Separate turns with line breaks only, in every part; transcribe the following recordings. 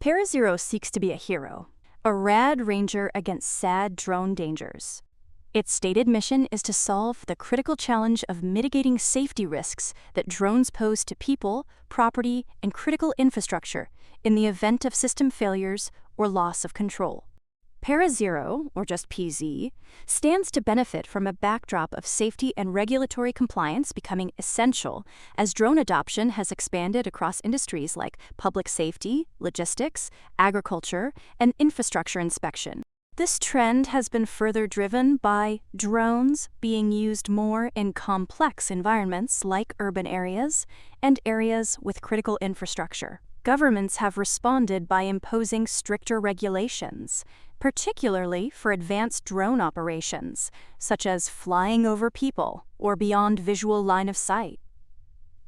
ParaZero seeks to be a hero, a rad ranger against sad drone dangers. Its stated mission is to solve the critical challenge of mitigating safety risks that drones pose to people, property, and critical infrastructure in the event of system failures or loss of control. ParaZero, or just PZ, stands to benefit from a backdrop of safety and regulatory compliance becoming essential as drone adoption has expanded across industries like public safety, logistics, agriculture, and infrastructure inspection. This trend has been further driven by drones being used more in complex environments like urban areas and areas with critical infrastructure. Governments have responded by imposing stricter regulations, particularly for advanced drone operations, such as flying over people or beyond visual line of sight.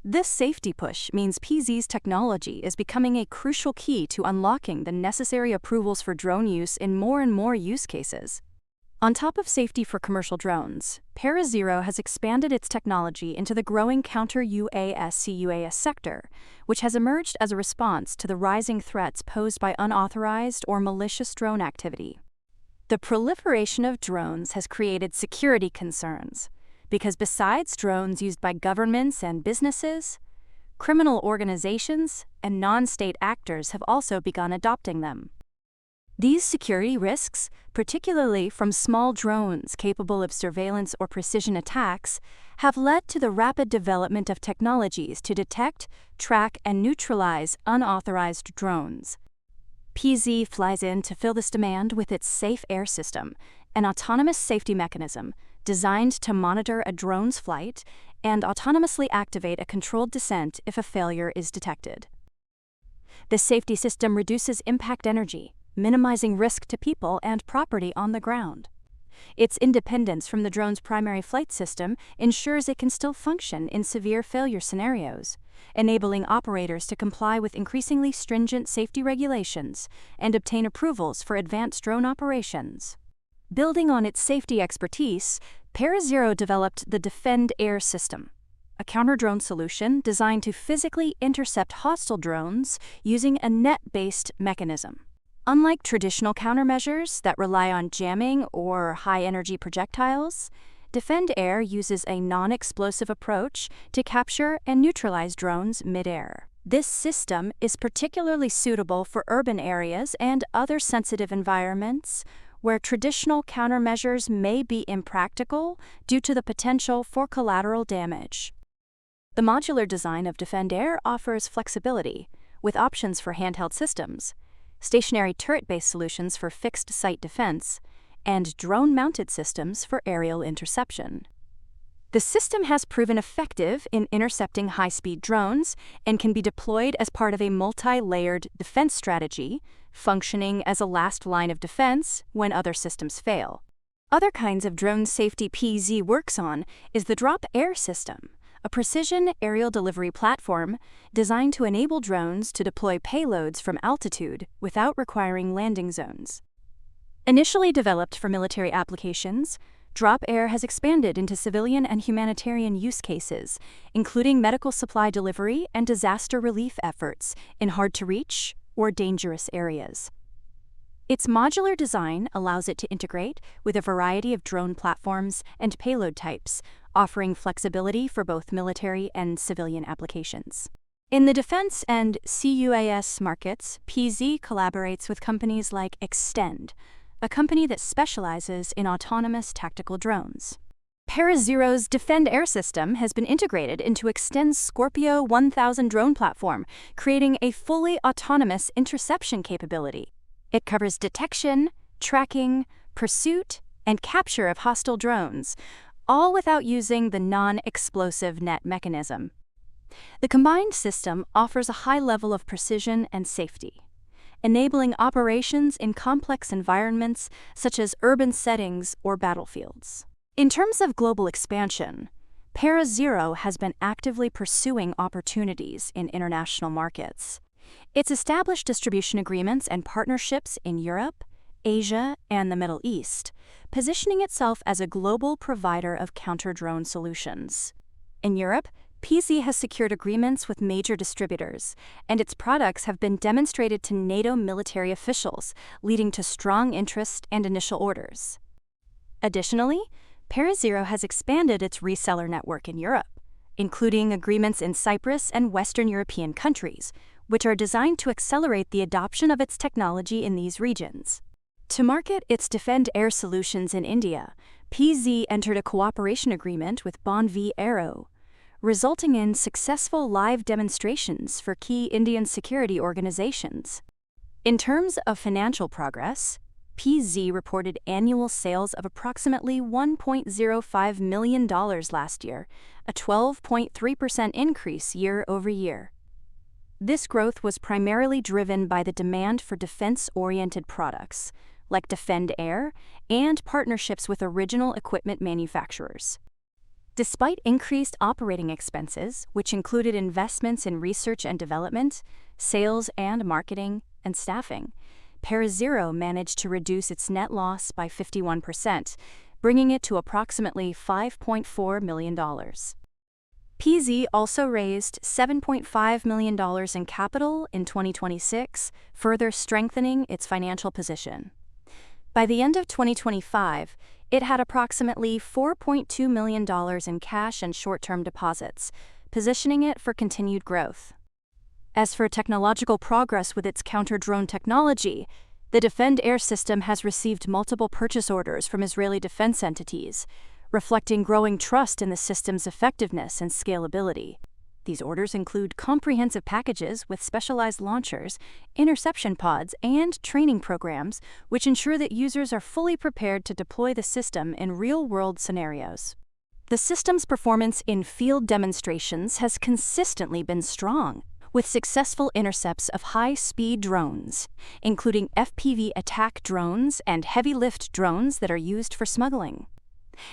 This safety push means PZ's technology is becoming a crucial key to unlocking the necessary approvals for drone use in more and more use cases. On top of safety for commercial drones, ParaZero has expanded its technology into the growing counter-UAS/CUAS sector, which has emerged as a response to the rising threats posed by unauthorized or malicious drone activity. The proliferation of drones has created security concerns, because besides drones used by governments and businesses, criminal organizations and non-state actors have also begun adopting them. These security risks, particularly from small drones capable of surveillance or precision attacks, have led to the rapid development of technologies to detect, track, and neutralize unauthorized drones. PZ flies in to fill this demand with its Safe Air System, an autonomous safety mechanism designed to monitor a drone's flight and autonomously activate a controlled descent if a failure is detected. This safety system reduces impact energy, minimizing risk to people and property on the ground. Its independence from the drone's primary flight system ensures it can still function in severe failure scenarios, enabling operators to comply with increasingly stringent safety regulations and obtain approvals for advanced drone operations. Building on its safety expertise, ParaZero developed the Defend Air System, a counter-drone solution designed to physically intercept hostile drones using a net-based mechanism. Unlike traditional countermeasures that rely on jamming or high-energy projectiles, Defend Air uses a non-explosive approach to capture and neutralize drones mid-air. This system is particularly suitable for urban areas and other sensitive environments where traditional countermeasures may be impractical due to the potential for collateral damage. The modular design of Defend Air offers flexibility, with options for handheld systems, stationary turret-based solutions for fixed-site defense, and drone-mounted systems for aerial interception. The system has proven effective in intercepting high-speed drones and can be deployed as part of a multi-layered defense strategy, functioning as a last line of defense when other systems fail. Other kinds of drone safety PZ works on is the Drop Air System, a precision aerial delivery platform designed to enable drones to deploy payloads from altitude without requiring landing zones. Initially developed for military applications, Drop Air has expanded into civilian and humanitarian use cases, including medical supply delivery and disaster relief efforts in hard-to-reach or dangerous areas. Its modular design allows it to integrate with a variety of drone platforms and payload types, offering flexibility for both military and civilian applications. In the defense and CUAS markets, PZ collaborates with companies like Extend, a company that specializes in autonomous tactical drones. ParaZero's Defend Air System has been integrated into Extend's Scorpio 1000 drone platform, creating a fully autonomous interception capability. It covers detection, tracking, pursuit, and capture of hostile drones, all without using the non-explosive net mechanism. The combined system offers a high level of precision and safety, enabling operations in complex environments such as urban settings or battlefields. In terms of global expansion, ParaZero has been actively pursuing opportunities in international markets. It's established distribution agreements and partnerships in Europe, Asia, and the Middle East, positioning itself as a global provider of counter-drone solutions. In Europe, PRZO has secured agreements with major distributors, and its products have been demonstrated to NATO military officials, leading to strong interest and initial orders. Additionally, ParaZero has expanded its reseller network in Europe, including agreements in Cyprus and Western European countries, which are designed to accelerate the adoption of its technology in these regions. To market its Defend Air solutions in India, PRZO entered a cooperation agreement with PRZO, resulting in successful live demonstrations for key Indian security organizations. In terms of financial progress, PRZO reported annual sales of approximately $1.05 million last year, a 12.3% increase year over year. This growth was primarily driven by the demand for defense-oriented products, like Defend Air, and partnerships with original equipment manufacturers. Despite increased operating expenses, which included investments in research and development, sales and marketing, and staffing, ParaZero managed to reduce its net loss by 51%, bringing it to approximately $5.4 million. PRZO also raised $7.5 million in capital in 2026, further strengthening its financial position. By the end of 2025, it had approximately $4.2 million in cash and short-term deposits, positioning it for continued growth. As for technological progress with its counter-drone technology, the Defend Air system has received multiple purchase orders from Israeli defense entities, reflecting growing trust in the system's effectiveness and scalability. These orders include comprehensive packages with specialized launchers, interception pods, and training programs, which ensure that users are fully prepared to deploy the system in real-world scenarios. The system's performance in field demonstrations has consistently been strong, with successful intercepts of high-speed drones, including FPV attack drones and heavy-lift drones that are used for smuggling.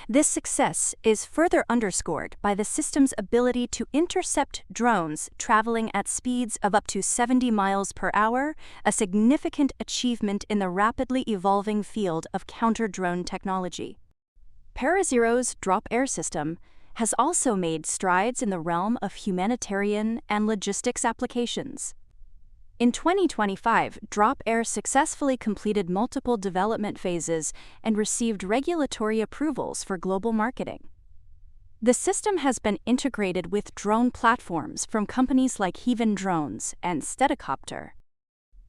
This success is further underscored by the system's ability to intercept drones traveling at speeds of up to 70 miles per hour, a significant achievement in the rapidly evolving field of counter-drone technology. ParaZero's Drop Air system has also made strides in the realm of humanitarian and logistics applications. In 2025, Drop Air successfully completed multiple development phases and received regulatory approvals for global marketing. The system has been integrated with drone platforms from companies like Heaven Drones and Steadicopter.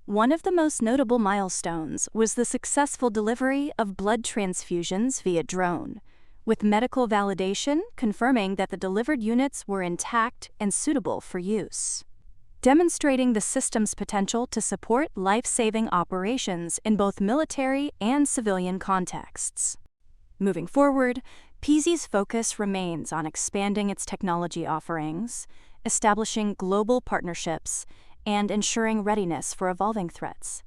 One of the most notable milestones was the successful delivery of blood transfusions via drone, with medical validation confirming that the delivered units were intact and suitable for use, demonstrating the system's potential to support life-saving operations in both military and civilian contexts. Moving forward, PRZO's focus remains on expanding its technology offerings, establishing global partnerships, and ensuring readiness for evolving threats.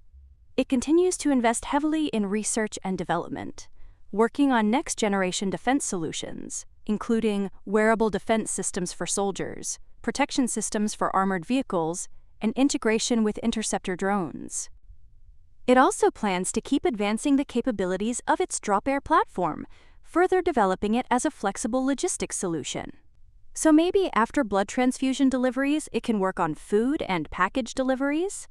It continues to invest heavily in research and development, working on next-generation defense solutions, including wearable defense systems for soldiers, protection systems for armored vehicles, and integration with interceptor drones. It also plans to keep advancing the capabilities of its Drop Air platform, further developing it as a flexible logistics solution. So maybe after blood transfusion deliveries, it can work on food and package deliveries?